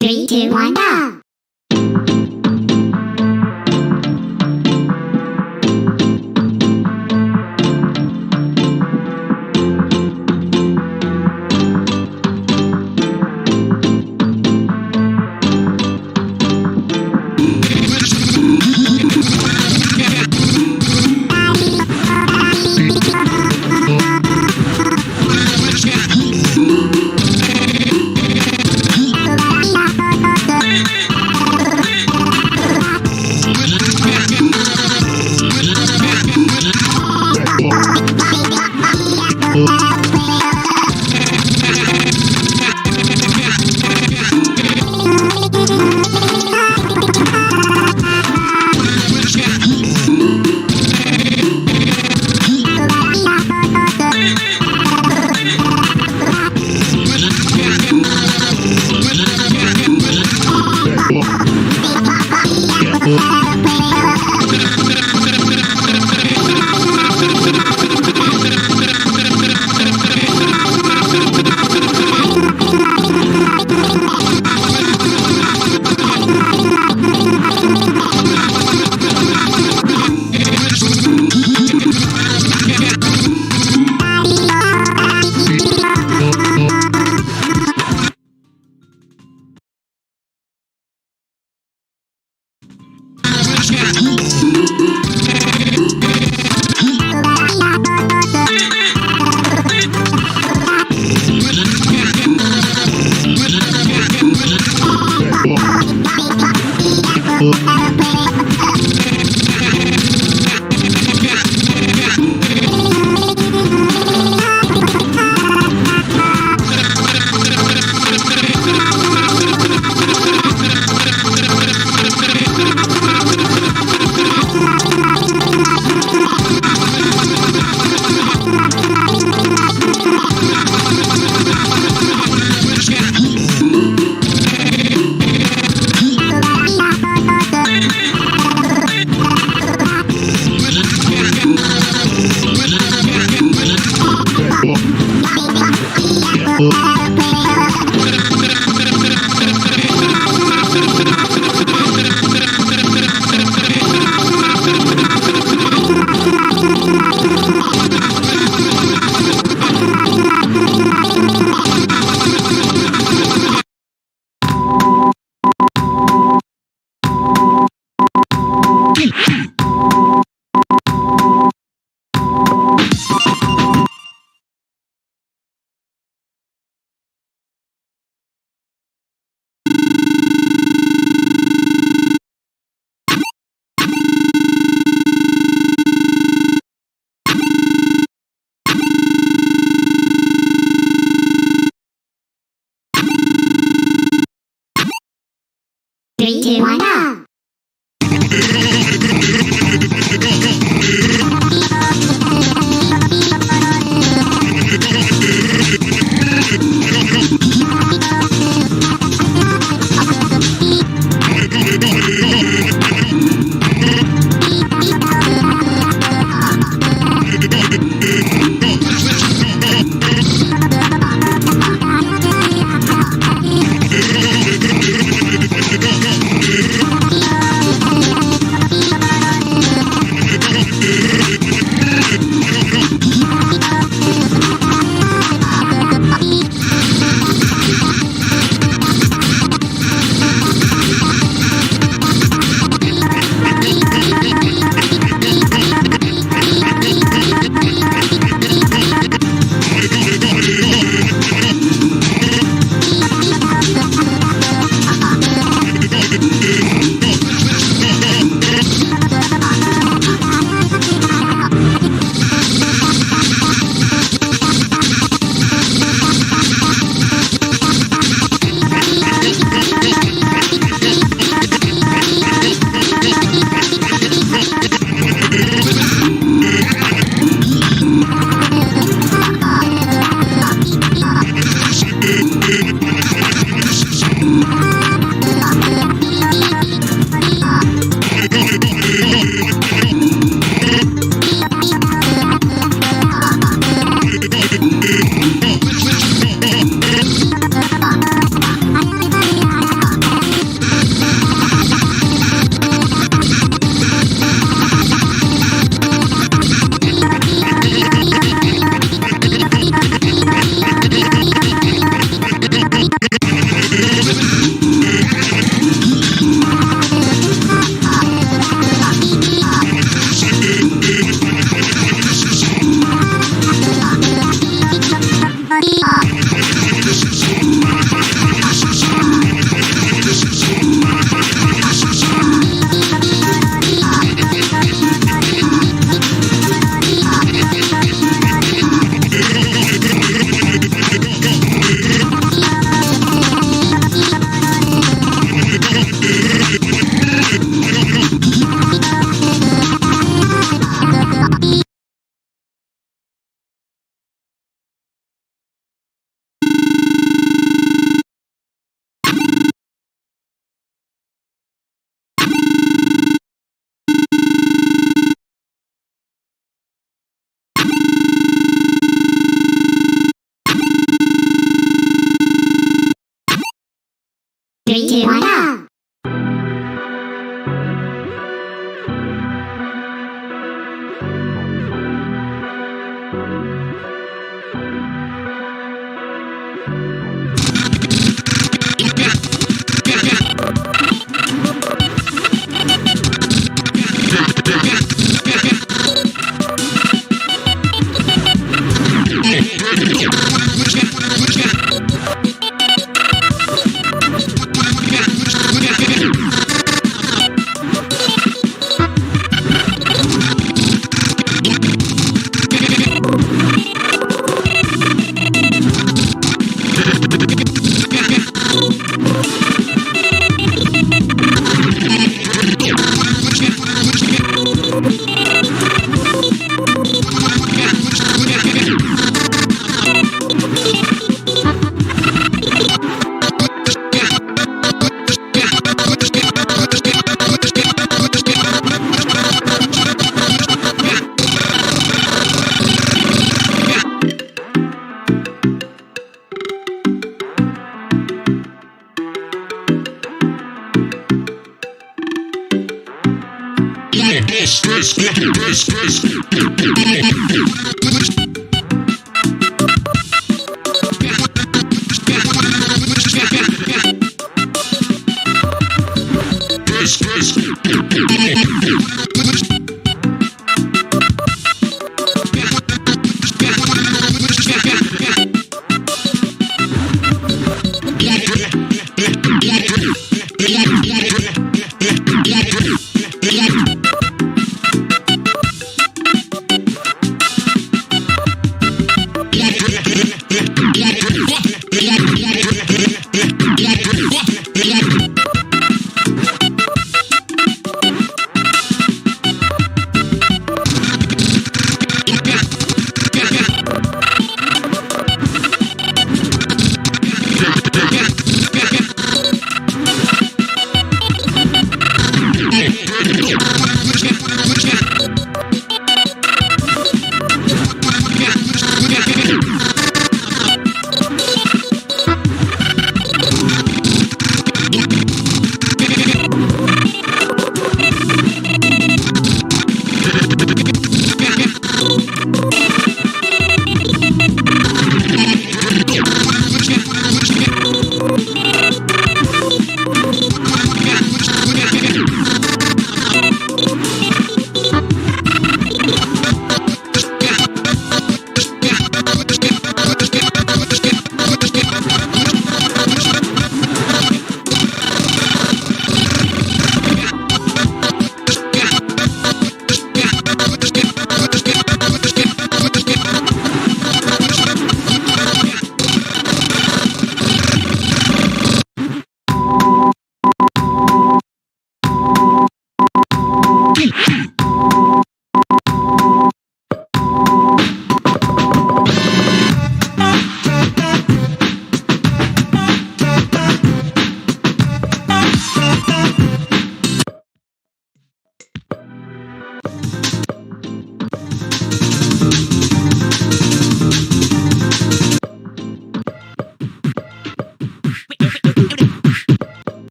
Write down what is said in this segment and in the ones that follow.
Three, two, one, go!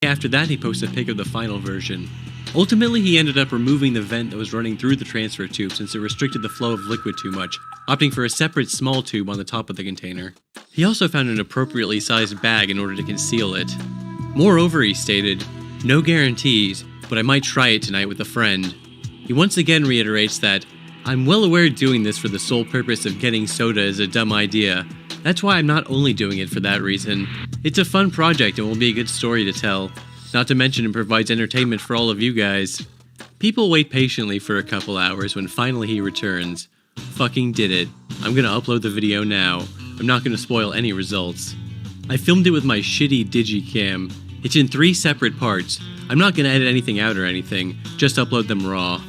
After that, he posted a pic of the final version. Ultimately, he ended up removing the vent that was running through the transfer tube since it restricted the flow of liquid too much, opting for a separate small tube on the top of the container. He also found an appropriately sized bag in order to conceal it. Moreover, he stated, "No guarantees, but I might try it tonight with a friend." He once again reiterates that, "I'm well aware doing this for the sole purpose of getting soda is a dumb idea. That's why I'm not only doing it for that reason. It's a fun project and will be a good story to tell. Not to mention it provides entertainment for all of you guys." People wait patiently for a couple hours when finally he returns. Fucking did it. I'm gonna upload the video now. I'm not gonna spoil any results. I filmed it with my shitty digicam. It's in 3 separate parts. I'm not gonna edit anything out or anything, just upload them raw.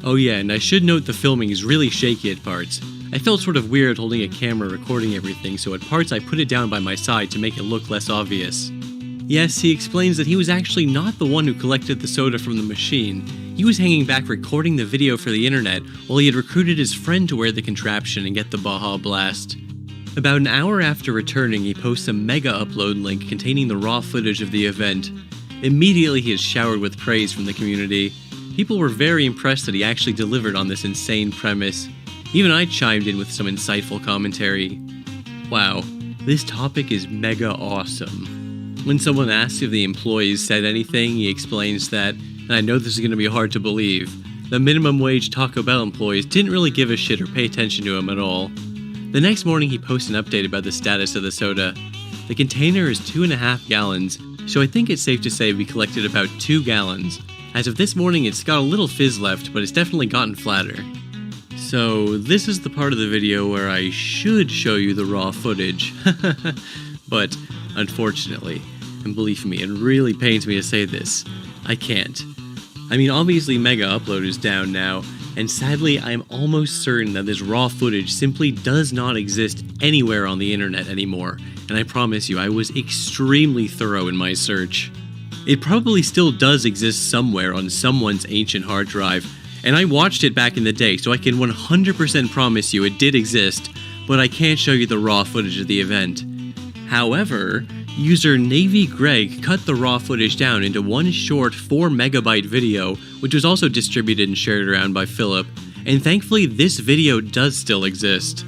Oh yeah, and I should note the filming is really shaky at parts. I felt sort of weird holding a camera recording everything, so at parts I put it down by my side to make it look less obvious. Yes, he explains that he was actually not the one who collected the soda from the machine. He was hanging back recording the video for the internet while he had recruited his friend to wear the contraption and get the Baja Blast. About an hour after returning, he posts a mega upload link containing the raw footage of the event. Immediately he is showered with praise from the community. People were very impressed that he actually delivered on this insane premise. Even I chimed in with some insightful commentary. Wow, this topic is mega awesome. When someone asks if the employees said anything, he explains that, and I know this is going to be hard to believe, the minimum wage Taco Bell employees didn't really give a shit or pay attention to him at all. The next morning he posts an update about the status of the soda. The container is 2.5 gallons, so I think it's safe to say we collected about 2 gallons. As of this morning it's got a little fizz left, but it's definitely gotten flatter. So this is the part of the video where I should show you the raw footage, but unfortunately, and believe me, it really pains me to say this, I can't. I mean, obviously Mega Upload is down now, and sadly I am almost certain that this raw footage simply does not exist anywhere on the internet anymore, and I promise you I was extremely thorough in my search. It probably still does exist somewhere on someone's ancient hard drive, and I watched it back in the day, so I can 100% promise you it did exist, but I can't show you the raw footage of the event. However, user Navy Greg cut the raw footage down into one short 4 megabyte video, which was also distributed and shared around by Philip, and thankfully this video does still exist.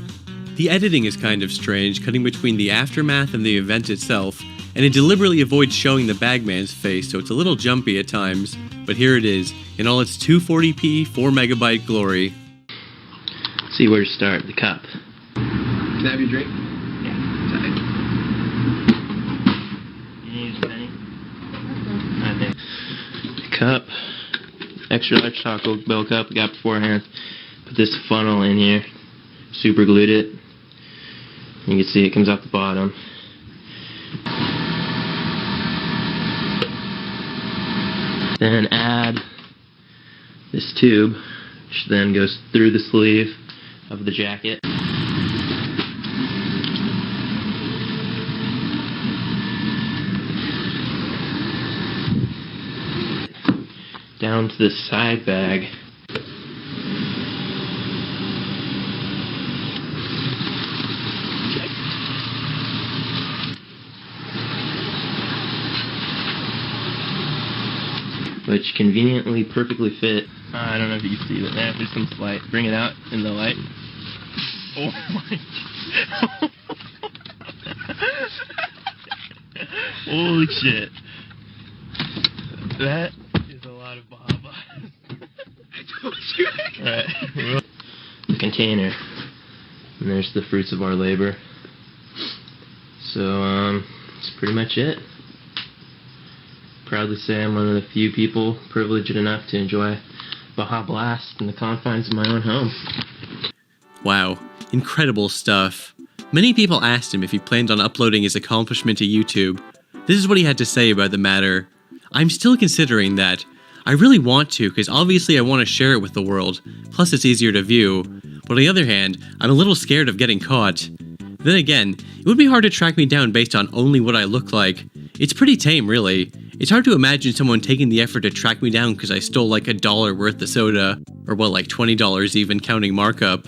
The editing is kind of strange, cutting between the aftermath and the event itself, and it deliberately avoids showing the bagman's face, so it's a little jumpy at times, but here it is, in all its 240p, 4 megabyte glory. Let's see where to start. The cup. Can I have your drink? Yeah. You need a penny? I think. The cup. Extra large Taco Bell cup we got beforehand. Put this funnel in here. Super glued it. You can see it comes out the bottom. Then add this tube, which then goes through the sleeve of the jacket. Down to the side bag. Which conveniently perfectly fit. I don't know if you can see that there. There's some light. Bring it out in the light. Oh my. Holy shit. That is a lot of Baja Blast. I told you. Right. The container. And there's the fruits of our labor. So, that's pretty much it. Proudly say I'm one of the few people privileged enough to enjoy Baja Blast in the confines of my own home. Wow, incredible stuff. Many people asked him if he planned on uploading his accomplishment to YouTube. This is what he had to say about the matter. I'm still considering that. I really want to, because obviously I want to share it with the world, plus it's easier to view. But on the other hand, I'm a little scared of getting caught. Then again, it would be hard to track me down based on only what I look like. It's pretty tame, really. It's hard to imagine someone taking the effort to track me down because I stole like $1 worth of soda, or what, like $20 even counting markup.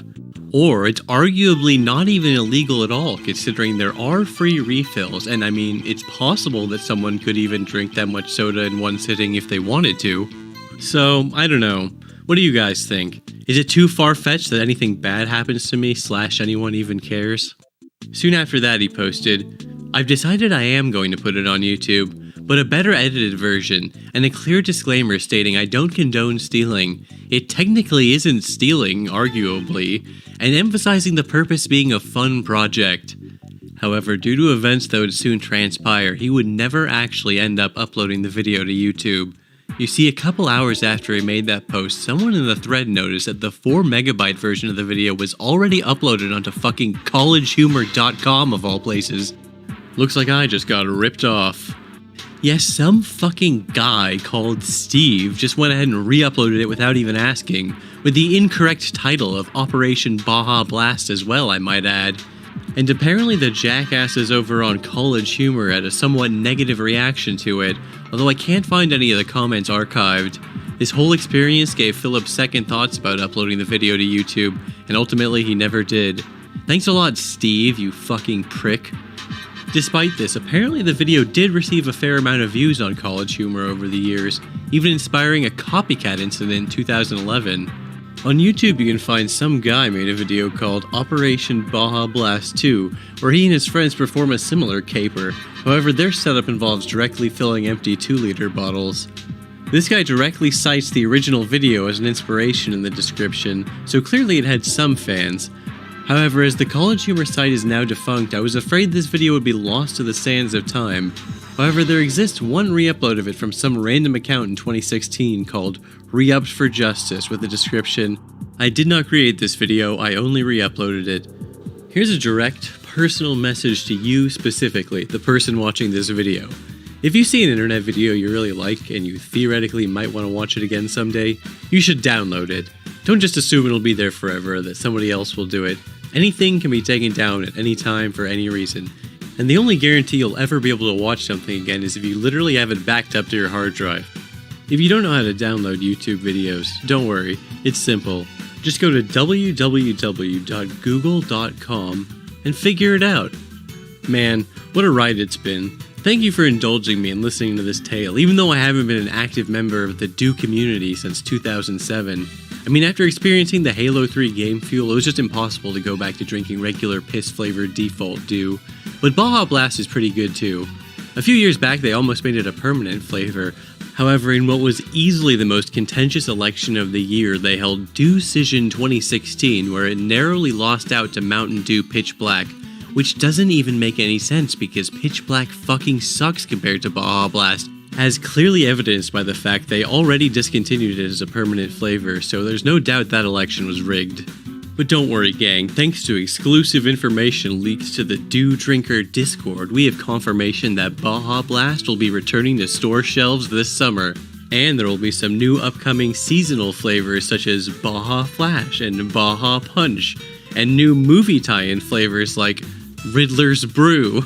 Or it's arguably not even illegal at all, considering there are free refills, and I mean, it's possible that someone could even drink that much soda in one sitting if they wanted to. So, I don't know. What do you guys think? Is it too far-fetched that anything bad happens to me / anyone even cares? Soon after that he posted, I've decided I am going to put it on YouTube, but a better edited version, and a clear disclaimer stating I don't condone stealing. It technically isn't stealing, arguably, and emphasizing the purpose being a fun project. However, due to events that would soon transpire, he would never actually end up uploading the video to YouTube. You see, a couple hours after he made that post, someone in the thread noticed that the 4 megabyte version of the video was already uploaded onto fucking collegehumor.com of all places. Looks like I just got ripped off. Yes, some fucking guy called Steve just went ahead and re-uploaded it without even asking, with the incorrect title of Operation Baja Blast as well, I might add. And apparently the jackasses over on College Humor had a somewhat negative reaction to it, although I can't find any of the comments archived. This whole experience gave Philip second thoughts about uploading the video to YouTube, and ultimately he never did. Thanks a lot, Steve, you fucking prick. Despite this, apparently the video did receive a fair amount of views on College Humor over the years, even inspiring a copycat incident in 2011. On YouTube you can find some guy made a video called Operation Baja Blast 2, where he and his friends perform a similar caper, however their setup involves directly filling empty 2-liter bottles. This guy directly cites the original video as an inspiration in the description, so clearly it had some fans. However, as the College Humor site is now defunct, I was afraid this video would be lost to the sands of time. However, there exists one re-upload of it from some random account in 2016 called Re-Upped for Justice with the description, I did not create this video, I only re-uploaded it. Here's a direct, personal message to you specifically, the person watching this video. If you see an internet video you really like and you theoretically might want to watch it again someday, you should download it. Don't just assume it'll be there forever, that somebody else will do it. Anything can be taken down at any time for any reason. And the only guarantee you'll ever be able to watch something again is if you literally have it backed up to your hard drive. If you don't know how to download YouTube videos, don't worry, it's simple. Just go to www.google.com and figure it out. Man, What a ride it's been. Thank you for indulging me and listening to this tale, even though I haven't been an active member of the Dew community since 2007. I mean, after experiencing the Halo 3 game fuel, it was just impossible to go back to drinking regular piss-flavored default Dew. But Baja Blast is pretty good too. A few years back, they almost made it a permanent flavor. However, in what was easily the most contentious election of the year, they held Dewcision 2016, where it narrowly lost out to Mountain Dew Pitch Black, which doesn't even make any sense because Pitch Black fucking sucks compared to Baja Blast, as clearly evidenced by the fact they already discontinued it as a permanent flavor, so there's no doubt that election was rigged. But don't worry, gang, thanks to exclusive information leaked to the Dew Drinker Discord, we have confirmation that Baja Blast will be returning to store shelves this summer. And there will be some new upcoming seasonal flavors such as Baja Flash and Baja Punch, and new movie tie-in flavors like Riddler's Brew.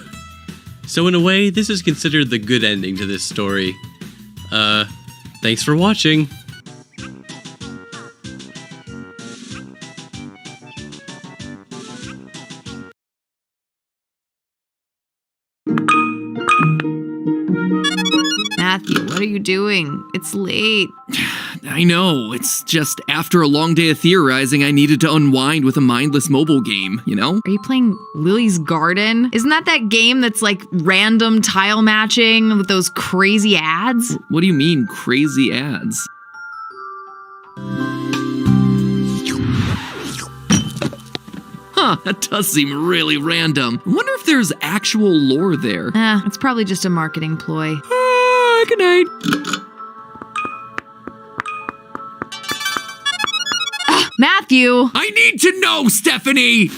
So in a way, this is considered the good ending to this story. Thanks for watching. Matthew, what are you doing? It's late. I know, it's just after a long day of theorizing, I needed to unwind with a mindless mobile game, you know? Are you playing Lily's Garden? Isn't that game that's like random tile matching with those crazy ads? What do you mean, crazy ads? Huh, that does seem really random. I wonder if there's actual lore there. It's probably just a marketing ploy. Good night. Matthew! I need to know, Stephanie!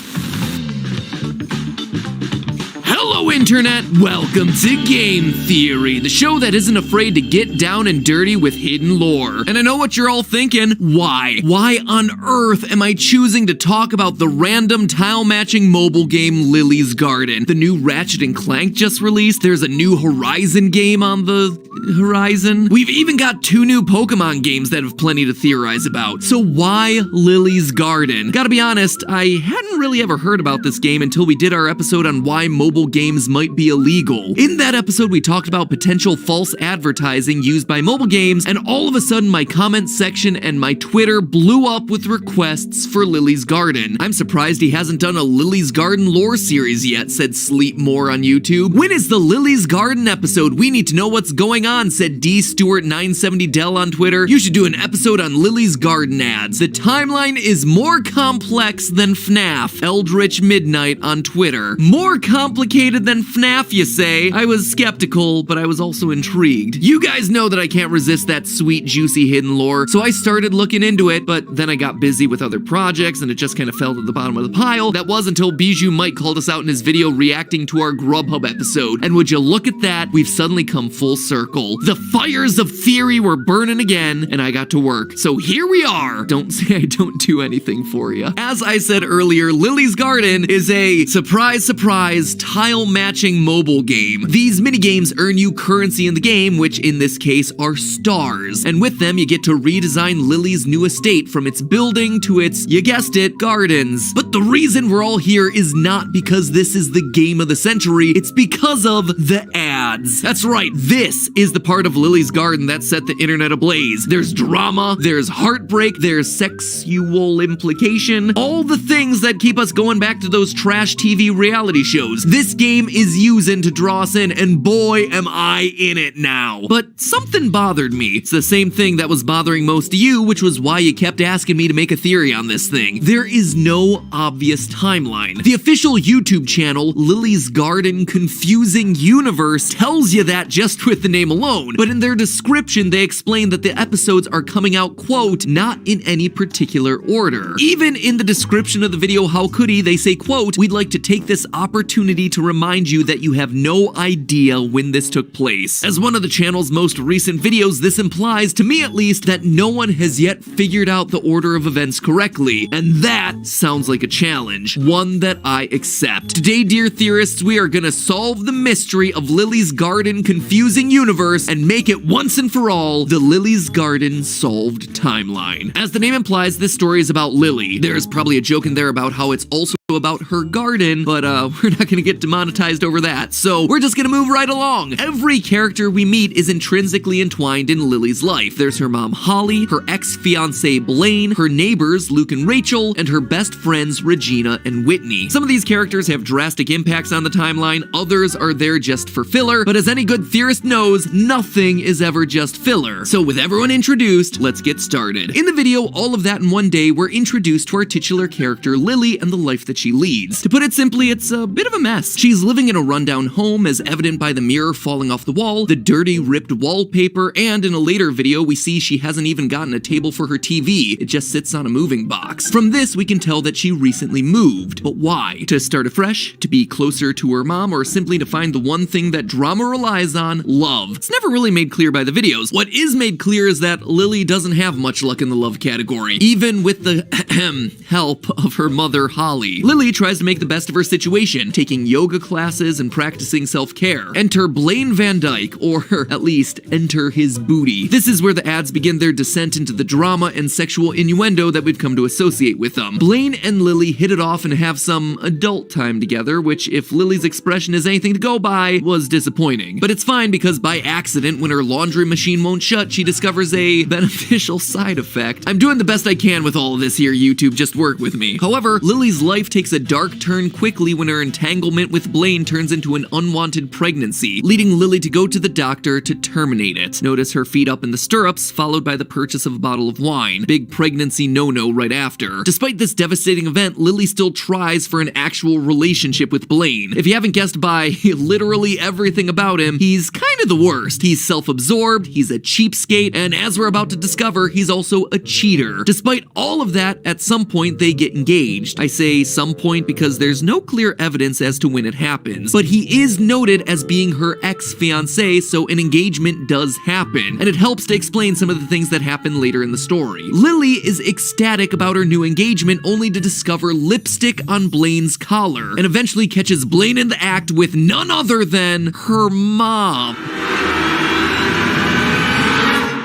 Hello, Internet! Welcome to Game Theory, the show that isn't afraid to get down and dirty with hidden lore. And I know what you're all thinking. Why? Why on earth am I choosing to talk about the random tile-matching mobile game Lily's Garden? The new Ratchet & Clank just released. There's a new Horizon game on the horizon. We've even got 2 new Pokemon games that have plenty to theorize about. So why Lily's Garden? Gotta be honest, I hadn't really ever heard about this game until we did our episode on why mobile games might be illegal. In that episode, we talked about potential false advertising used by mobile games, and all of a sudden my comment section and my Twitter blew up with requests for Lily's Garden. I'm surprised he hasn't done a Lily's Garden lore series yet, said Sleepmore on YouTube. When is the Lily's Garden episode? We need to know what's going on, said D Stewart 970 Dell on Twitter. You should do an episode on Lily's Garden ads. The timeline is more complex than FNAF. Eldritch Midnight on Twitter. More complicated than FNAF, you say? I was skeptical, but I was also intrigued. You guys know that I can't resist that sweet, juicy hidden lore, so I started looking into it, but then I got busy with other projects and it just kind of fell to the bottom of the pile. That was until Bijou Mike called us out in his video reacting to our Grubhub episode. And would you look at that, we've suddenly come full circle. The fires of theory were burning again, and I got to work. So here we are. Don't say I don't do anything for you. As I said earlier, Lily's Garden is a surprise, tile matching mobile game. These minigames earn you currency in the game, which in this case are stars. And with them, you get to redesign Lily's new estate from its building to its, you guessed it, gardens. But the reason we're all here is not because this is the game of the century, it's because of the ads. That's right, this is the part of Lily's Garden that set the internet ablaze. There's drama, there's heartbreak, there's sexual implication, all the things that keep us going back to those trash TV reality shows. This game is using to draw us in, and boy am I in it now. But something bothered me. It's the same thing that was bothering most of you, which was why you kept asking me to make a theory on this thing. There is no obvious timeline. The official YouTube channel, Lily's Garden Confusing Universe, tells you that just with the name alone, but in their description they explain that the episodes are coming out, quote, not in any particular order. Even in the description of the video How Could He, they say, quote, we'd like to take this opportunity to remind you that you have no idea when this took place. As one of the channel's most recent videos, this implies, to me at least, that no one has yet figured out the order of events correctly, and that sounds like a challenge, one that I accept. Today, dear theorists, we are gonna solve the mystery of Lily's Garden Confusing Universe and make it once and for all the Lily's Garden Solved timeline. As the name implies, this story is about Lily. There's probably a joke in there about how it's also about her garden, but we're not gonna get demonetized over that, so we're just gonna move right along. Every character we meet is intrinsically entwined in Lily's life. There's her mom Holly, her ex-fiancé Blaine, her neighbors Luke and Rachel, and her best friends Regina and Whitney. Some of these characters have drastic impacts on the timeline, others are there just for filler, but as any good theorist knows, nothing is ever just filler. So with everyone introduced, let's get started. In the video, All of That in One Day, we're introduced to our titular character Lily and the life that she leads. To put it simply, it's a bit of a mess. She's living in a rundown home, as evident by the mirror falling off the wall, the dirty, ripped wallpaper, and in a later video, we see she hasn't even gotten a table for her TV. It just sits on a moving box. From this, we can tell that she recently moved. But why? To start afresh? To be closer to her mom? Or simply to find the one thing that drama relies on? Love. It's never really made clear by the videos. What is made clear is that Lily doesn't have much luck in the love category, even with the help of her mother, Holly. Lily tries to make the best of her situation, taking yoga classes and practicing self-care. Enter Blaine Van Dyke, or at least enter his booty. This is where the ads begin their descent into the drama and sexual innuendo that we've come to associate with them. Blaine and Lily hit it off and have some adult time together, which, if Lily's expression is anything to go by, was disappointing. But it's fine because by accident, when her laundry machine won't shut, she discovers a beneficial side effect. I'm doing the best I can with all of this here, YouTube, just work with me. However, Lily's life takes a dark turn quickly when her entanglement with Blaine turns into an unwanted pregnancy, leading Lily to go to the doctor to terminate it. Notice her feet up in the stirrups, followed by the purchase of a bottle of wine. Big pregnancy no-no right after. Despite this devastating event, Lily still tries for an actual relationship with Blaine. If you haven't guessed by literally everything about him, he's kind of the worst. He's self-absorbed, he's a cheapskate, and as we're about to discover, he's also a cheater. Despite all of that, at some point they get engaged. I say some point because there's no clear evidence as to when it happens, but he is noted as being her ex-fiancé, so an engagement does happen, and it helps to explain some of the things that happen later in the story. Lily is ecstatic about her new engagement, only to discover lipstick on Blaine's collar, and eventually catches Blaine in the act with none other than her mom.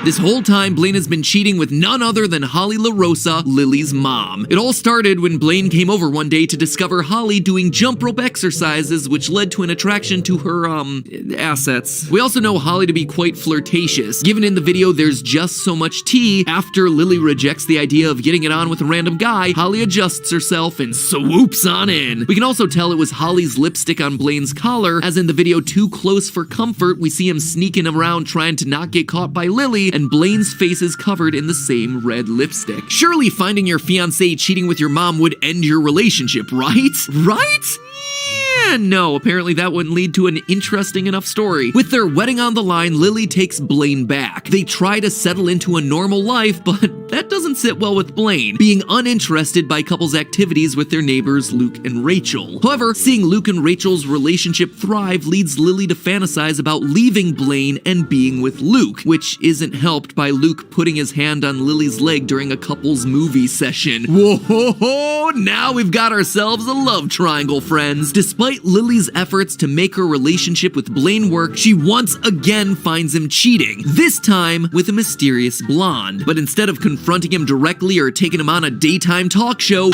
This whole time, Blaine has been cheating with none other than Holly LaRosa, Lily's mom. It all started when Blaine came over one day to discover Holly doing jump rope exercises, which led to an attraction to her, assets. We also know Holly to be quite flirtatious. Given in the video There's Just So Much Tea, after Lily rejects the idea of getting it on with a random guy, Holly adjusts herself and swoops on in. We can also tell it was Holly's lipstick on Blaine's collar, as in the video Too Close for Comfort, we see him sneaking around trying to not get caught by Lily, and Blaine's face is covered in the same red lipstick. Surely finding your fiancé cheating with your mom would end your relationship, right? Right? Yeah, no, apparently that wouldn't lead to an interesting enough story. With their wedding on the line, Lily takes Blaine back. They try to settle into a normal life, but that doesn't sit well with Blaine, being uninterested by couples' activities with their neighbors Luke and Rachel. However, seeing Luke and Rachel's relationship thrive leads Lily to fantasize about leaving Blaine and being with Luke, which isn't helped by Luke putting his hand on Lily's leg during a couple's movie session. Whoa, now we've got ourselves a love triangle, friends. Despite Lily's efforts to make her relationship with Blaine work, she once again finds him cheating, this time with a mysterious blonde. But instead of confronting him directly or taking him on a daytime talk show,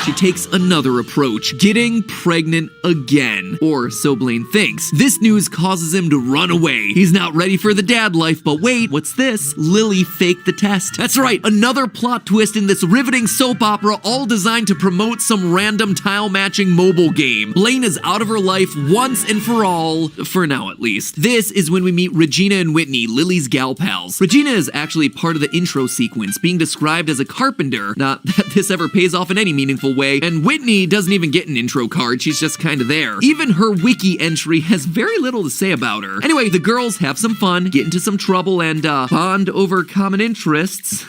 she takes another approach, getting pregnant again. Or so Blaine thinks. This news causes him to run away. He's not ready for the dad life, but wait, what's this? Lily faked the test. That's right, another plot twist in this riveting soap opera, all designed to promote some random tile matching mobile game. Blaine is out of her life once and for all, for now at least. This is when we meet Regina and Whitney, Lily's gal pals. Regina is actually part of the intro sequence, being described as a carpenter, not that this ever pays off in any meaningful way, and Whitney doesn't even get an intro card, she's just kinda there. Even her wiki entry has very little to say about her. Anyway, the girls have some fun, get into some trouble, and bond over common interests.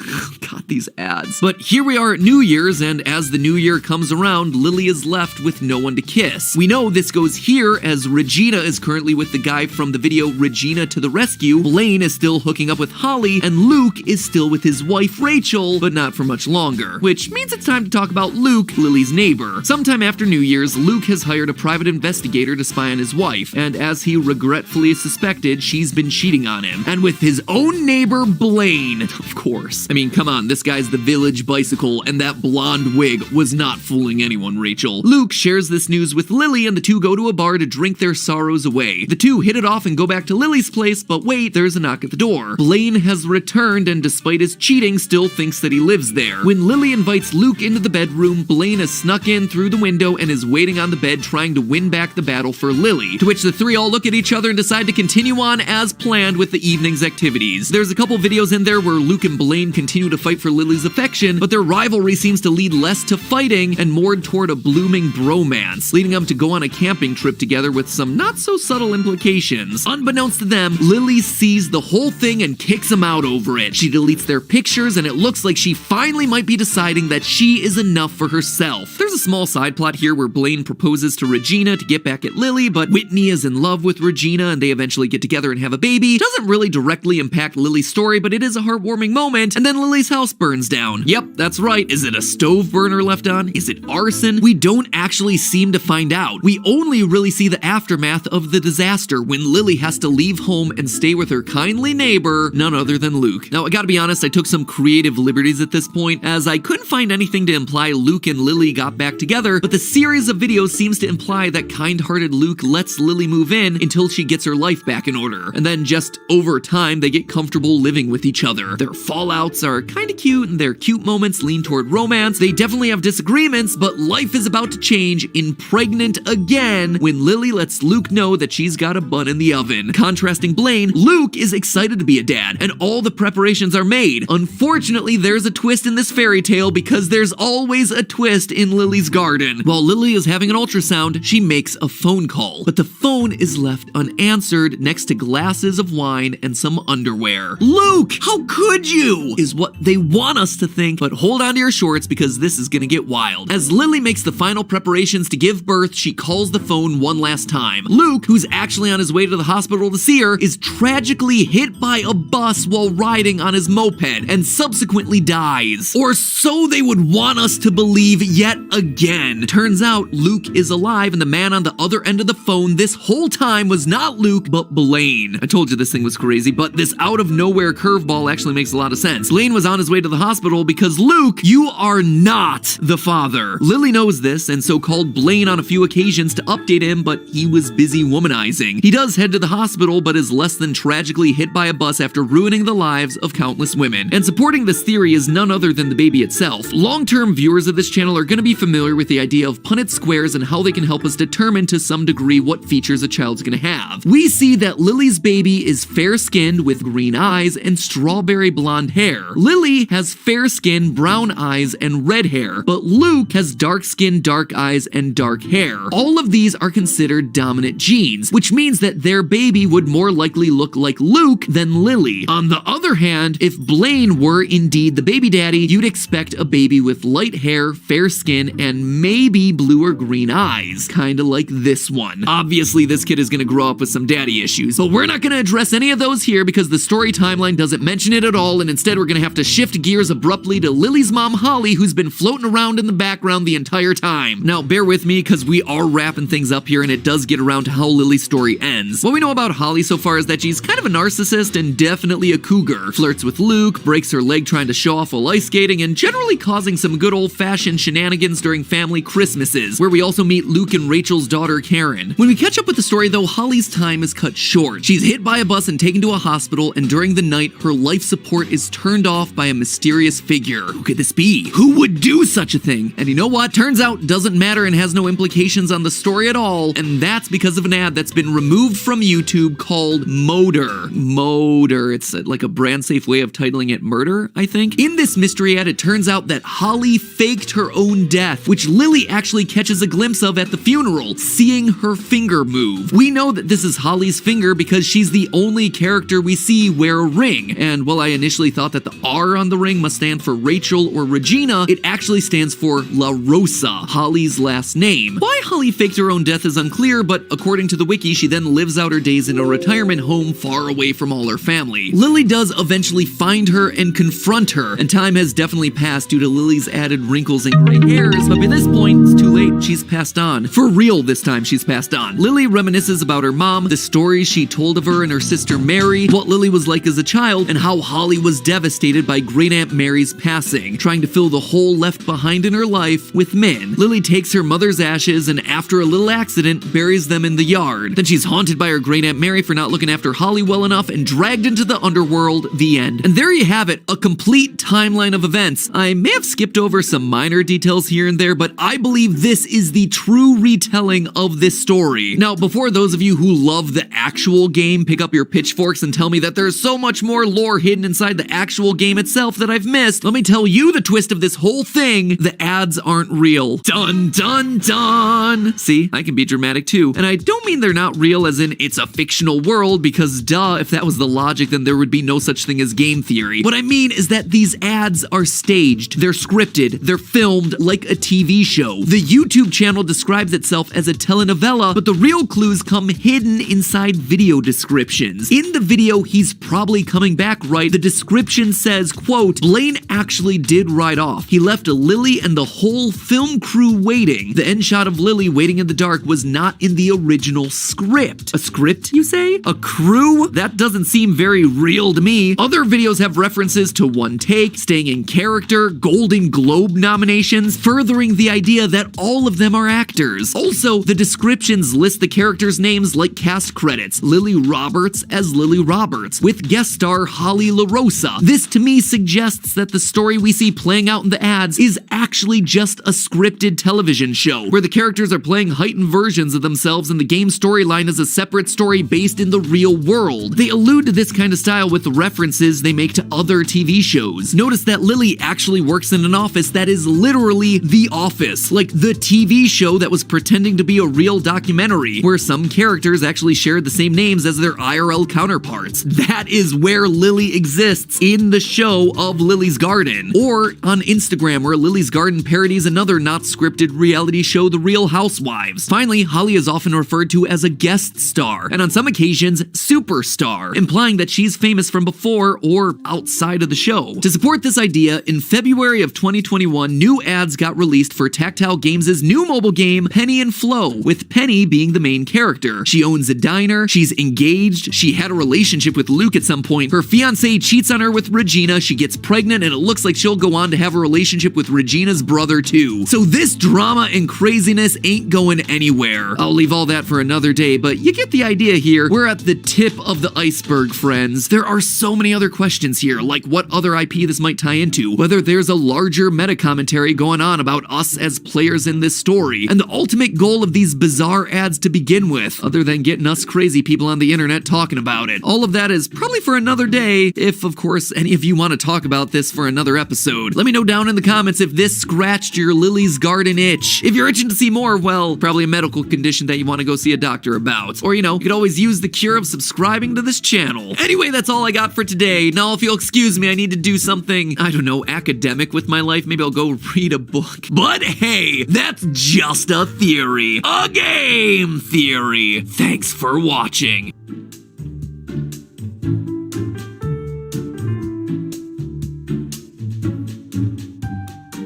God, these ads. But here we are at New Year's, and as the new year comes around, Lily is left with no one to kiss. We know this goes here as Regina is currently with the guy from the video Regina to the Rescue, Blaine is still hooking up with Holly, and Luke is still with his wife Rachel, but not for much longer. Which means it's time to talk about Luke Luke, Lily's neighbor. Sometime after New Year's, Luke has hired a private investigator to spy on his wife, and as he regretfully suspected, she's been cheating on him. And with his own neighbor, Blaine. Of course. I mean, come on, this guy's the village bicycle, and that blonde wig was not fooling anyone, Rachel. Luke shares this news with Lily, and the two go to a bar to drink their sorrows away. The two hit it off and go back to Lily's place, but wait, there's a knock at the door. Blaine has returned, and despite his cheating, still thinks that he lives there. When Lily invites Luke into the bedroom, Blaine has snuck in through the window and is waiting on the bed trying to win back the battle for Lily, to which the three all look at each other and decide to continue on as planned with the evening's activities. There's a couple videos in there where Luke and Blaine continue to fight for Lily's affection, but their rivalry seems to lead less to fighting and more toward a blooming bromance, leading them to go on a camping trip together with some not so subtle implications. Unbeknownst to them, Lily sees the whole thing and kicks them out over it. She deletes their pictures, and it looks like she finally might be deciding that she is enough for herself. There's a small side plot here where Blaine proposes to Regina to get back at Lily, but Whitney is in love with Regina and they eventually get together and have a baby. Doesn't really directly impact Lily's story, but it is a heartwarming moment, and then Lily's house burns down. Yep, that's right. Is it a stove burner left on? Is it arson? We don't actually seem to find out. We only really see the aftermath of the disaster when Lily has to leave home and stay with her kindly neighbor, none other than Luke. Now, I gotta be honest, I took some creative liberties at this point, as I couldn't find anything to imply Luke and Lily got back together, but the series of videos seems to imply that kind-hearted Luke lets Lily move in until she gets her life back in order, and then just over time they get comfortable living with each other. Their fallouts are kinda cute, and their cute moments lean toward romance. They definitely have disagreements, but life is about to change in Pregnant Again when Lily lets Luke know that she's got a bun in the oven. Contrasting Blaine, Luke is excited to be a dad, and all the preparations are made. Unfortunately, there's a twist in this fairy tale because there's always a twist in Lily's garden. While Lily is having an ultrasound, she makes a phone call, but the phone is left unanswered next to glasses of wine and some underwear. Luke, how could you? Is what they want us to think, but hold on to your shorts because this is gonna get wild. As Lily makes the final preparations to give birth, she calls the phone one last time. Luke, who's actually on his way to the hospital to see her, is tragically hit by a bus while riding on his moped and subsequently dies. Or so they would want us to believe yet again. Turns out Luke is alive, and the man on the other end of the phone this whole time was not Luke, but Blaine. I told you this thing was crazy, but this out-of-nowhere curveball actually makes a lot of sense. Blaine was on his way to the hospital because Luke, you are not the father. Lily knows this, and so called Blaine on a few occasions to update him, but he was busy womanizing. He does head to the hospital, but is less than tragically hit by a bus after ruining the lives of countless women. And supporting this theory is none other than the baby itself. Long-term viewers of this channel are going to be familiar with the idea of Punnett squares and how they can help us determine to some degree what features a child's going to have. We see that Lily's baby is fair-skinned with green eyes and strawberry blonde hair. Lily has fair skin, brown eyes, and red hair, but Luke has dark skin, dark eyes, and dark hair. All of these are considered dominant genes, which means that their baby would more likely look like Luke than Lily. On the other hand, if Blaine were indeed the baby daddy, you'd expect a baby with light hair, fair skin, and maybe blue or green eyes, kinda like this one. Obviously, this kid is gonna grow up with some daddy issues, but we're not gonna address any of those here because the story timeline doesn't mention it at all, and instead we're gonna have to shift gears abruptly to Lily's mom, Holly, who's been floating around in the background the entire time. Now, bear with me because we are wrapping things up here, and it does get around to how Lily's story ends. What we know about Holly so far is that she's kind of a narcissist and definitely a cougar. Flirts with Luke, breaks her leg trying to show off while ice skating, and generally causing some good old-fashioned shenanigans during family Christmases, where we also meet Luke and Rachel's daughter, Karen. When we catch up with the story, though, Holly's time is cut short. She's hit by a bus and taken to a hospital, and during the night, her life support is turned off by a mysterious figure. Who could this be? Who would do such a thing? And you know what? Turns out doesn't matter and has no implications on the story at all, and that's because of an ad that's been removed from YouTube called Motor. Motor. It's like a brand-safe way of titling it Murder, I think. In this mystery ad, it turns out that Holly faked her own death, which Lily actually catches a glimpse of at the funeral, seeing her finger move. We know that this is Holly's finger because she's the only character we see wear a ring, and while I initially thought that the R on the ring must stand for Rachel or Regina, it actually stands for La Rosa, Holly's last name. Why Holly faked her own death is unclear, but according to the wiki, she then lives out her days in a retirement home far away from all her family. Lily does eventually find her and confront her, and time has definitely passed due to Lily's added wrinkles and right hairs, but by this point, it's too late. She's passed on. For real this time, she's passed on. Lily reminisces about her mom, the stories she told of her and her sister Mary, what Lily was like as a child, and how Holly was devastated by Great Aunt Mary's passing, trying to fill the hole left behind in her life with men. Lily takes her mother's ashes and, after a little accident, buries them in the yard. Then she's haunted by her Great Aunt Mary for not looking after Holly well enough and dragged into the underworld. The end. And there you have it, a complete timeline of events. I may have skipped over some minor details here and there, but I believe this is the true retelling of this story. Now, before those of you who love the actual game pick up your pitchforks and tell me that there's so much more lore hidden inside the actual game itself that I've missed, let me tell you the twist of this whole thing: the ads aren't real. Dun dun dun! See, I can be dramatic too. And I don't mean they're not real as in it's a fictional world, because duh, if that was the logic, then there would be no such thing as game theory. What I mean is that these ads are staged, they're scripted, they're filmed like a TV show. The YouTube channel describes itself as a telenovela, but the real clues come hidden inside video descriptions. In the video, he's probably coming back, right? The description says, quote, Blaine actually did ride off. He left Lily and the whole film crew waiting. The end shot of Lily waiting in the dark was not in the original script. A script, you say? A crew? That doesn't seem very real to me. Other videos have references to one take, staying in character, Golden Globe nominations, furthering the idea that all of them are actors. Also, the descriptions list the characters' names like cast credits. Lily Roberts as Lily Roberts, with guest star Holly LaRosa. This to me suggests that the story we see playing out in the ads is actually just a scripted television show, where the characters are playing heightened versions of themselves and the game storyline is a separate story based in the real world. They allude to this kind of style with the references they make to other TV shows. Notice that Lily actually works in an office that is literally The Office, like the TV show that was pretending to be a real documentary, where some characters actually shared the same names as their IRL counterparts. That is where Lily exists, in the show of Lily's Garden. Or on Instagram, where Lily's Garden parodies another not scripted reality show, The Real Housewives. Finally, Holly is often referred to as a guest star, and on some occasions, superstar, implying that she's famous from before or outside of the show. To support this idea, in February of 2021, new ads got released for Tactile Games' new mobile game, Penny and Flo, with Penny being the main character. She owns a diner, she's engaged, she had a relationship with Luke at some point, her fiance cheats on her with Regina, she gets pregnant, and it looks like she'll go on to have a relationship with Regina's brother too. So this drama and craziness ain't going anywhere. I'll leave all that for another day, but you get the idea here. We're at the tip of the iceberg, friends. There are so many other questions here, like what other IP this might tie into, whether there's a larger meta commentary going on about us as players in this story, and the ultimate goal of these bizarre ads to begin with, other than getting us crazy people on the internet talking about it. All of that is probably for another day, if of course any of you want to talk about this for another episode. Let me know down in the comments if this scratched your Lily's Garden itch. If you're itching to see more, well, probably a medical condition that you want to go see a doctor about. Or, you know, you could always use the cure of subscribing to this channel. Anyway, that's all I got for today. Now, if you'll excuse me, I need to do something, I don't know, academic with my life. Maybe I'll go read a book. But hey, that's just a theory. A game theory. Thanks for watching.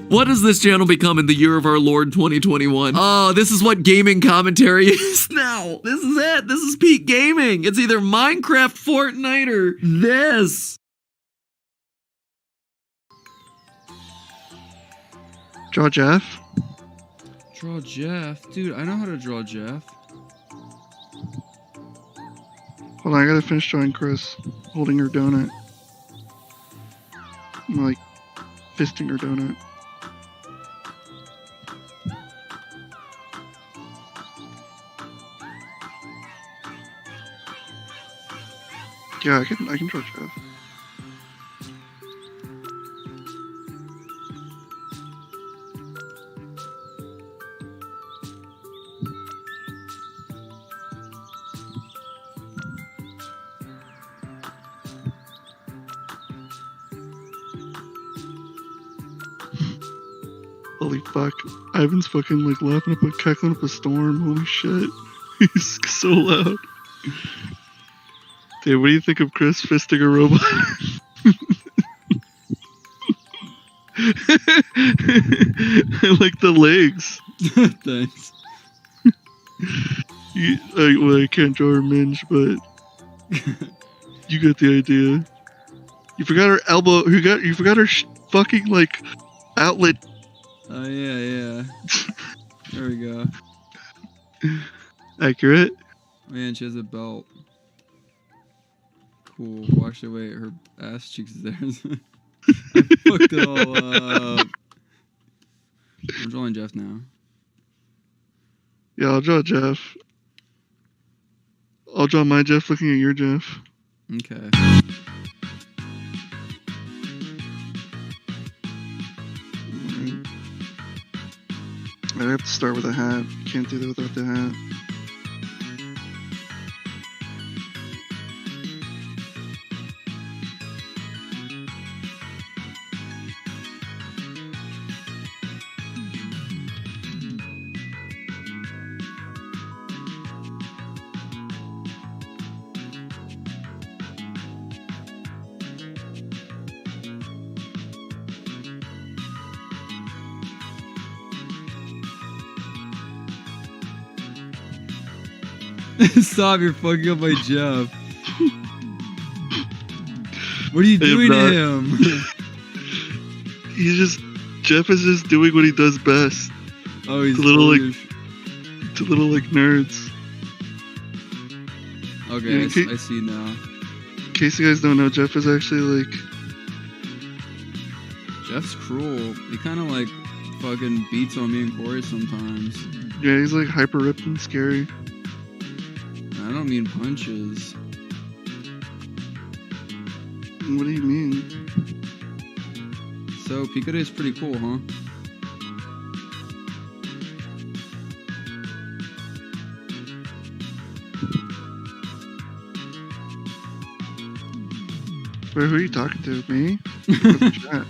What does this channel become in the year of our Lord 2021? Oh, this is what gaming commentary is now. This is it. This is peak gaming. It's either Minecraft, Fortnite, or this. Draw Jeff? Draw Jeff? Dude, I know how to draw Jeff. Hold on, I gotta finish drawing Chris holding her donut. I'm like fisting her donut. Yeah, I can draw Jeff. Holy fuck. Ivan's fucking like laughing up and cackling up a storm. Holy shit. He's so loud. Dude, what do you think of Chris fisting a robot? I like the legs. Thanks. I can't draw her minge, but you get the idea. You forgot her elbow. You forgot her fucking like outlet. Oh yeah. There we go. Accurate. Man, she has a belt. Cool. Watch the way her ass cheeks is there. I fucked it all up. I'm drawing Jeff now. Yeah, I'll draw Jeff. I'll draw my Jeff looking at your Jeff. Okay. I have to start with a hat. Can't do that without the hat. Stop, you're fucking up my Jeff. What are you I am doing to not. him? Jeff is just doing what he does best. Oh, he's It's a little like foolish. to little like nerds. Okay, Yeah, I see now. In case you guys don't know, Jeff is actually like Jeff's cruel. He kind of like fucking beats on me and Corey sometimes. yeah, he's like hyper ripped and scary. I don't mean punches. What do you mean? So, Pico Day is pretty cool, huh? Wait, who are you talking to? Me? Chat.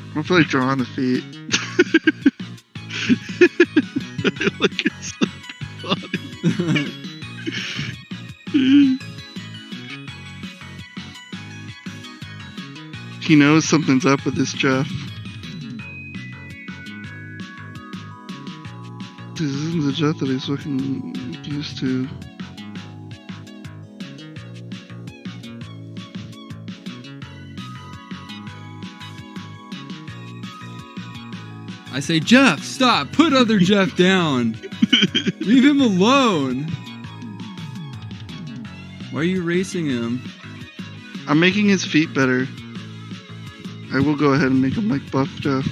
I don't feel like drawing the feet. Like it's so funny. He knows something's up with this Jeff. This isn't the Jeff that he's fucking used to. I say, Jeff, stop! Put other Jeff down! Leave him alone! Why are you racing him? I'm making his feet better. I will go ahead and make him like buff Jeff.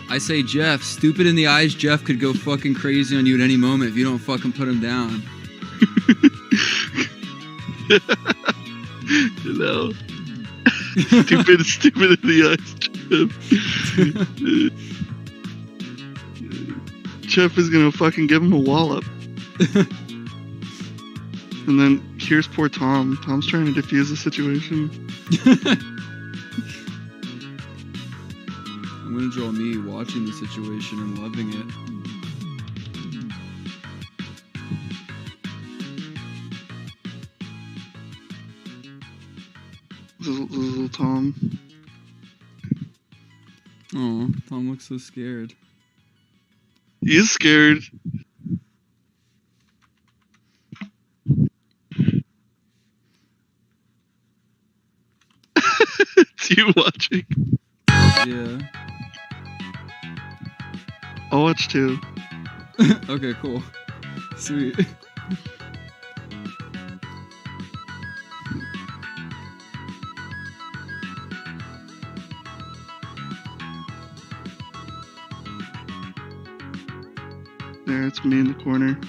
I say, Jeff, stupid in the eyes, Jeff could go fucking crazy on you at any moment if you don't fucking put him down. You know? Stupid in the eyes, Jeff. Jeff is gonna fucking give him a wallop. And then here's poor Tom. Tom's trying to defuse the situation. I'm gonna draw me watching the situation and loving it. This is little Tom. Oh, Tom looks so scared. He's scared. It's you watching. Yeah. I'll watch too. Okay, cool. Sweet. There, it's me in the corner.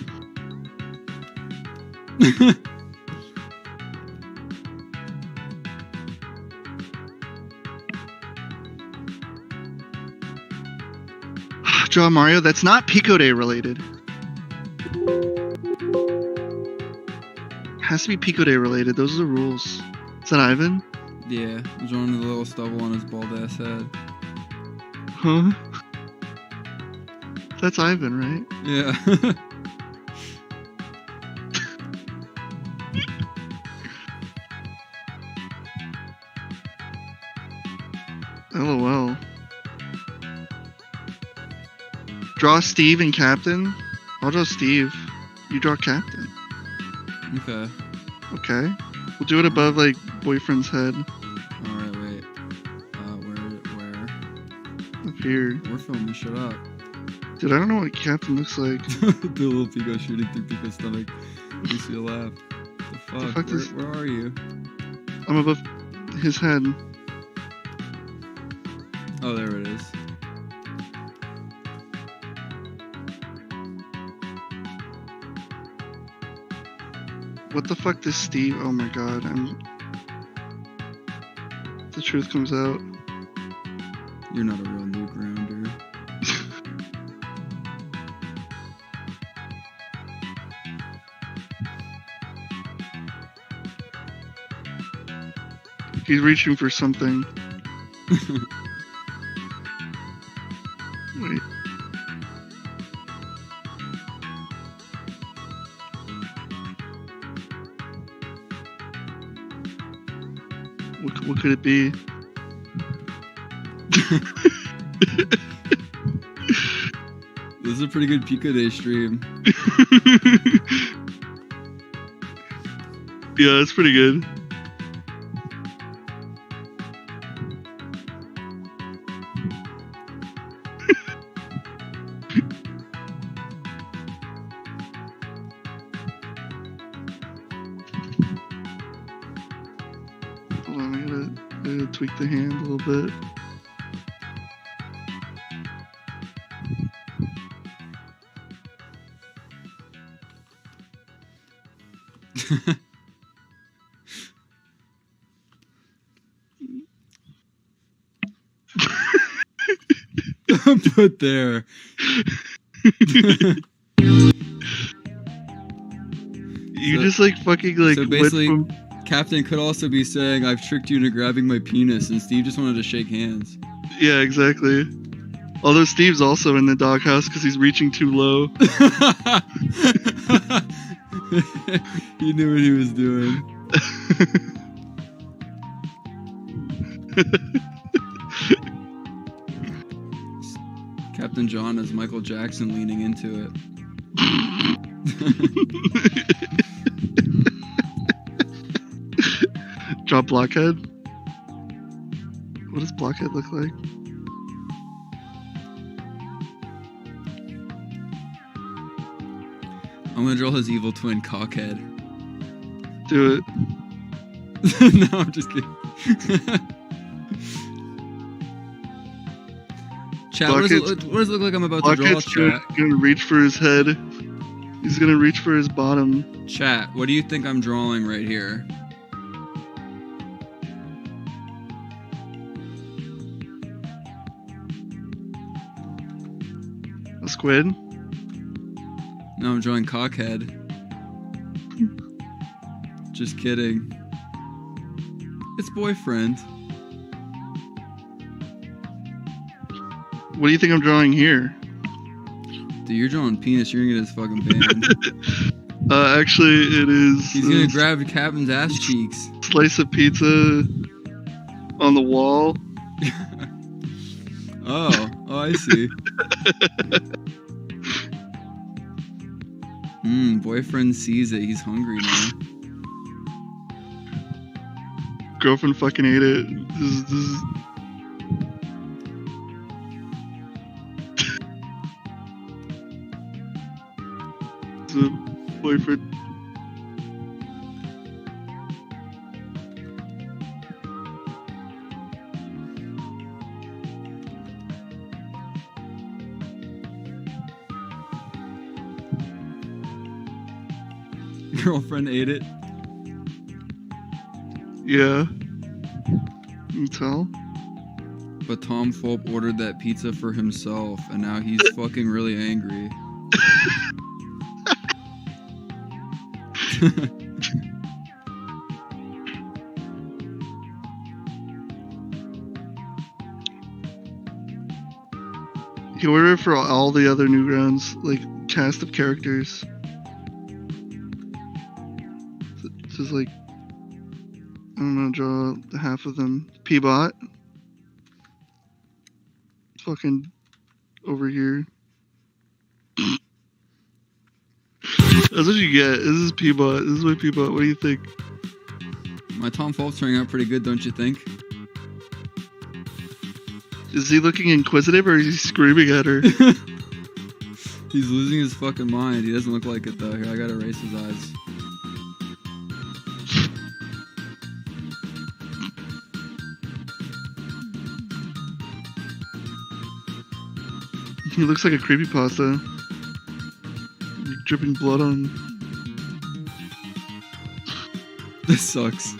Draw Mario, that's not Pico Day related. Has to be Pico Day related, those are the rules. Is that Ivan? Yeah, I'm drawing the little stubble on his bald ass head. Huh? That's Ivan, right? Yeah. LOL. Draw Steve and Captain. I'll draw Steve. You draw Captain. Okay. Okay. We'll do it above like boyfriend's head. Alright, wait. Where? Up here. We're filming, shut up. Dude, I don't know what Captain looks like. The little Pico shooting through Pico's stomach. Makes you laugh. The fuck? fuck is- Where are you? I'm above his head. Oh, there it is. What the fuck does Steve? Oh my god, the truth comes out. You're not a real Newgrounder. He's reaching for something. Wait. What could it be? This is a pretty good Pico Day stream. Yeah, it's pretty good. Hold on, I gotta tweak the hand a little bit. Put there. You So- just like fucking like so went basically- from, Captain could also be saying, I've tricked you into grabbing my penis, and Steve just wanted to shake hands. yeah, exactly. Although Steve's also in the doghouse because he's reaching too low. He knew what he was doing. Captain John is Michael Jackson leaning into it. Drop Blockhead. What does Blockhead look like? I'm gonna draw his evil twin Cockhead. Do it. No, I'm just kidding. Chat, what does it look like I'm about to draw, Blockhead's chat? gonna reach for his head. He's gonna reach for his bottom. Chat, what do you think I'm drawing right here? A squid? No, I'm drawing Cockhead. Just kidding. It's boyfriend. What do you think I'm drawing here? Dude, you're drawing penis, you're gonna get his fucking banned. Actually, it is. He's gonna grab Captain's ass cheeks. Slice of pizza on the wall. Oh, I see. Boyfriend sees it, he's hungry now. Girlfriend fucking ate it. This is a boyfriend. Girlfriend ate it. Yeah. You can tell. But Tom Fulp ordered that pizza for himself, and now he's fucking really angry. He ordered for all the other Newgrounds, like, cast of characters. Just like, I don't know, draw half of them. P-Bot. fucking over here. That's what you get. This is Peabot. This is my Peabot. What do you think? My Tom Phelps turning out pretty good, don't you think? Is he looking inquisitive or is he screaming at her? He's losing his fucking mind. He doesn't look like it though. Here, I gotta erase his eyes. He looks like a creepypasta. Like dripping blood on. This sucks.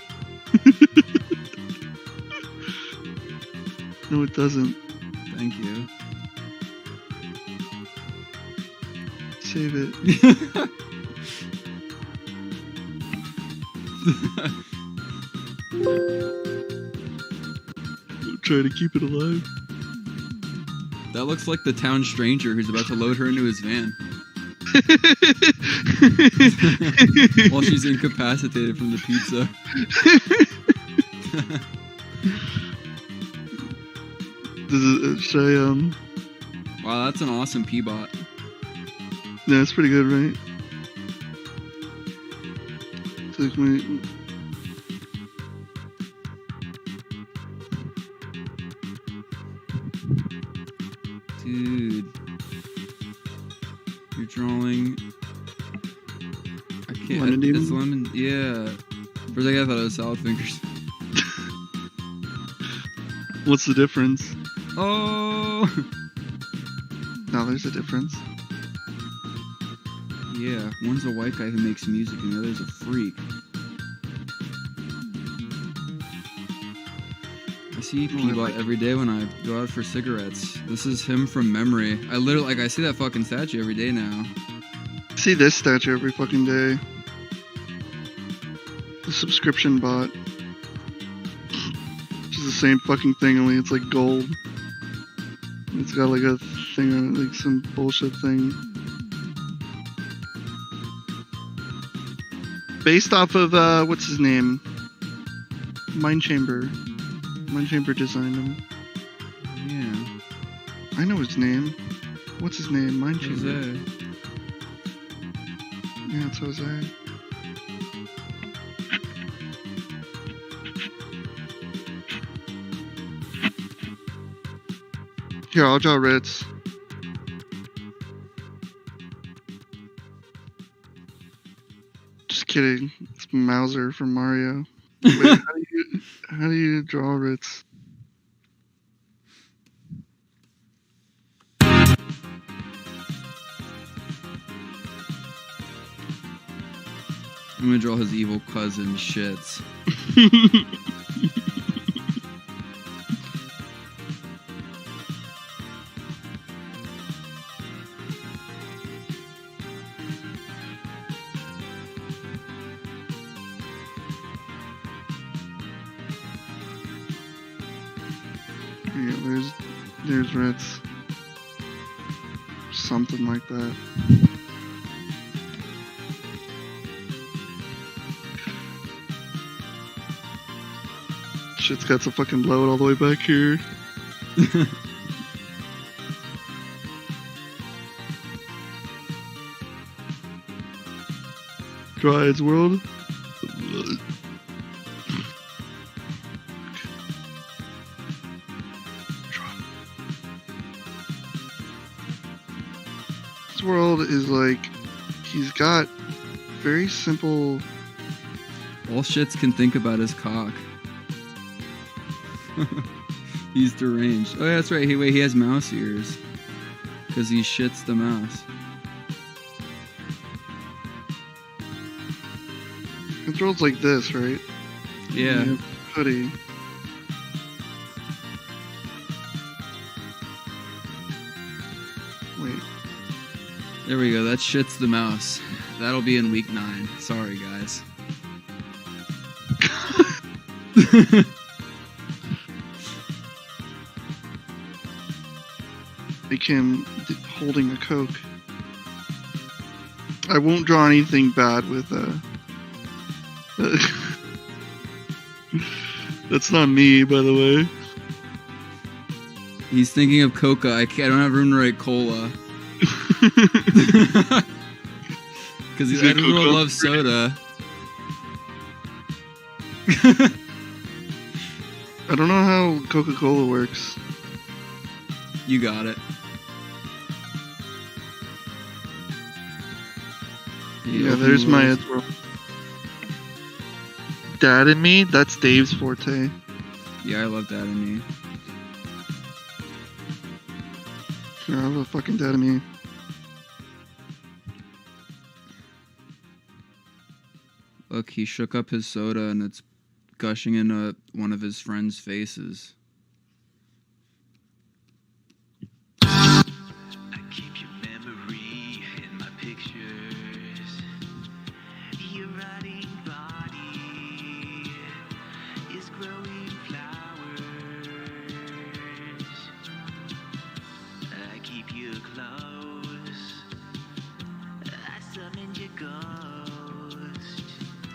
No, it doesn't. Thank you. Save it. Try to keep it alive. That looks like the town stranger who's about to load her into his van. While she's incapacitated from the pizza. Should I, Wow, that's an awesome Peabot. Yeah, it's pretty good, right? It's like my... Dude. You're drawing... I can't... Lemon demon? It's lemon... Yeah. For a second I thought it was salad fingers. What's the difference? Oh! No, there's a difference. Yeah, one's a white guy who makes music and the other's a freak. I see Peabot every day when I go out for cigarettes. This is him from memory. I literally, like, I see that fucking statue every day now. I see this statue every fucking day. The subscription bot. Which is the same fucking thing, only it's like gold. It's got like a thing on it, like some bullshit thing. Based off of, what's his name? Mindchamber. Mindchamber designed him. Yeah. I know his name. What's his name? Mindchamber. Jose. Yeah, it's Jose. Here, I'll draw Ritz. Just kidding. It's Mauser from Mario. Wait, how do you draw Ritz? I'm gonna draw his evil cousin shits. Yeah, there's Ritz. Something like that. Shit's got some fucking blowout all the way back here. Dryad's World. This world is like, he's got very simple. All shits can think about is cock. He's deranged. Oh, yeah, that's right. He has mouse ears. Because he shits the mouse. This world's like this, right? Yeah. Hoodie. Wait. There we go. That shits the mouse. That'll be in week 9. Sorry, guys. Like him holding a Coke. I won't draw anything bad with that's not me, by the way. He's thinking of Coca. I don't have room to write cola. Because Is it everyone Coca? loves soda. I don't know how Coca-Cola works. You got it. Yeah, there's my Edward. Dad and Me, that's Dave's forte. Yeah, I love Dad and Me. Yeah, I love fucking Dad and Me. Look, he shook up his soda and it's gushing into one of his friends' faces.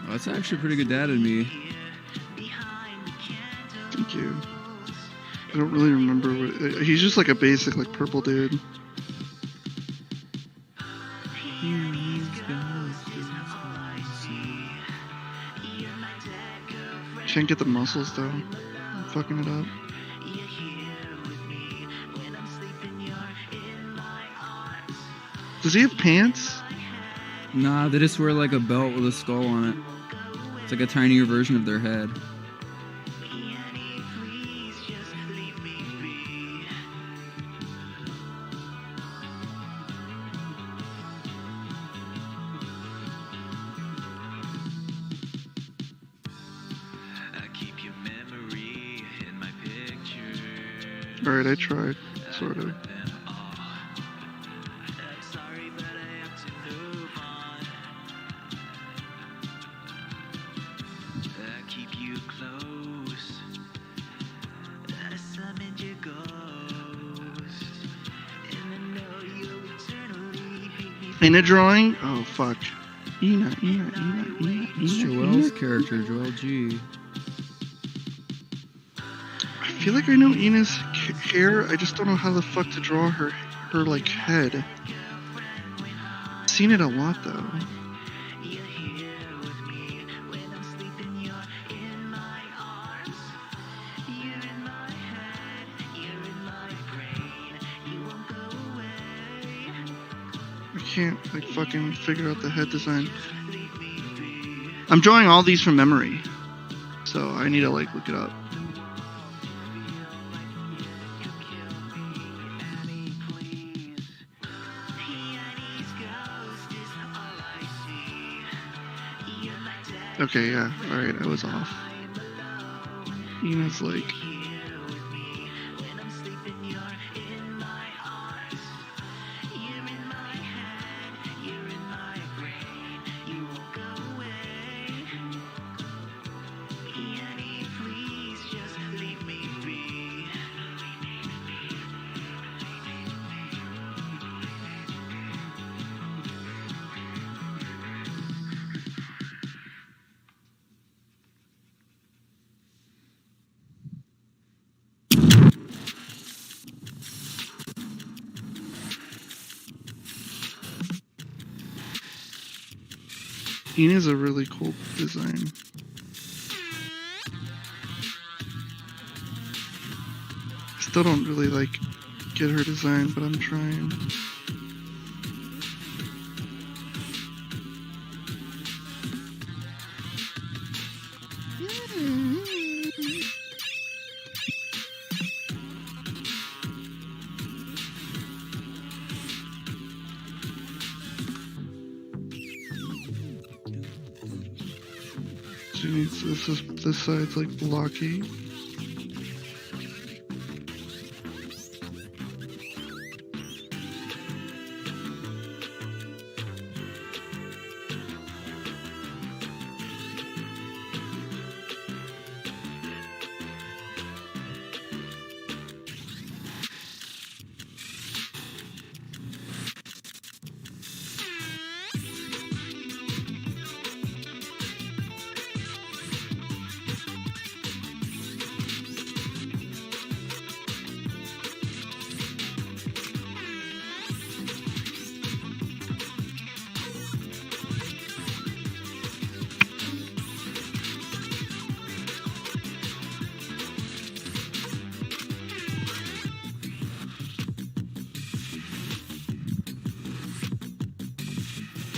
Oh, that's actually pretty good Dad and Me. Thank you. I don't really remember what... He's just like a basic, like, purple dude. Can't get the muscles, though. I'm fucking it up. Does he have pants? Nah, they just wear like a belt with a skull on it. It's like a tinier version of their head. Alright, I tried. Sort of. In a drawing? Oh, fuck. Ina. It's Joel's character, Joel G. I feel like I know Ina's hair. I just don't know how the fuck to draw her like, head. Seen it a lot, though. I can't, like, fucking figure out the head design. I'm drawing all these from memory, so I need to, like, look it up. Okay, yeah, alright, I was off. Ina's like... Ina's a really cool design. Still don't really, like, get her design, but I'm trying. She needs this side's like blocky.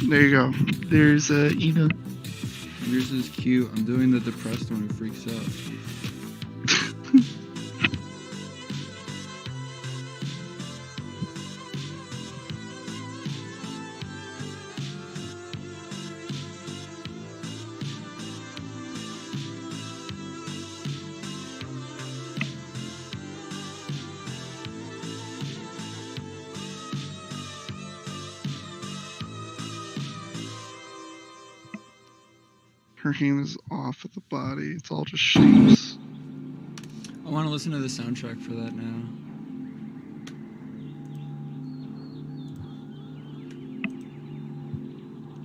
There you go. There's Ina. Yours is cute. I'm doing the depressed one who freaks out. Her hand is off at the body. It's all just shapes. I want to listen to the soundtrack for that now.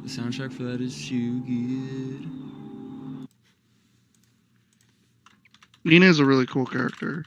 The soundtrack for that is so good. Ina is a really cool character.